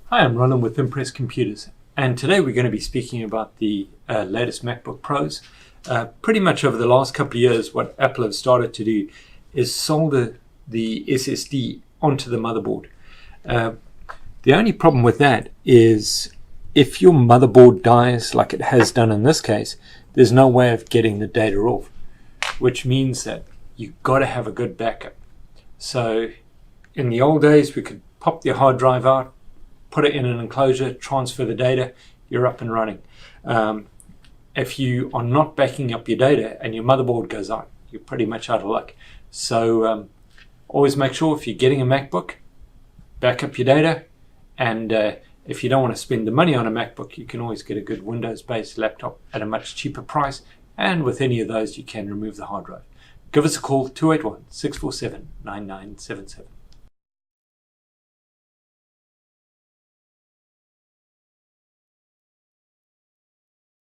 Hi, I'm Ronan with Impress Computers, and today we're going to be speaking about the latest MacBook Pros. Pretty much over the last couple of years, what Apple have started to do is solder the SSD onto the motherboard. The only problem with that is if your motherboard dies, like it has done in this case, there's no way of getting the data off, which means that you've got to have a good backup. So in the old days, we could pop the hard drive out, put it in an enclosure, transfer the data, you're up and running. If you are not backing up your data and your motherboard goes out, you're pretty much out of luck. So always make sure if you're getting a MacBook, back up your data. And if you don't want to spend the money on a MacBook, you can always get a good Windows-based laptop at a much cheaper price. And with any of those, you can remove the hard drive. Give us a call, 281-647-9977.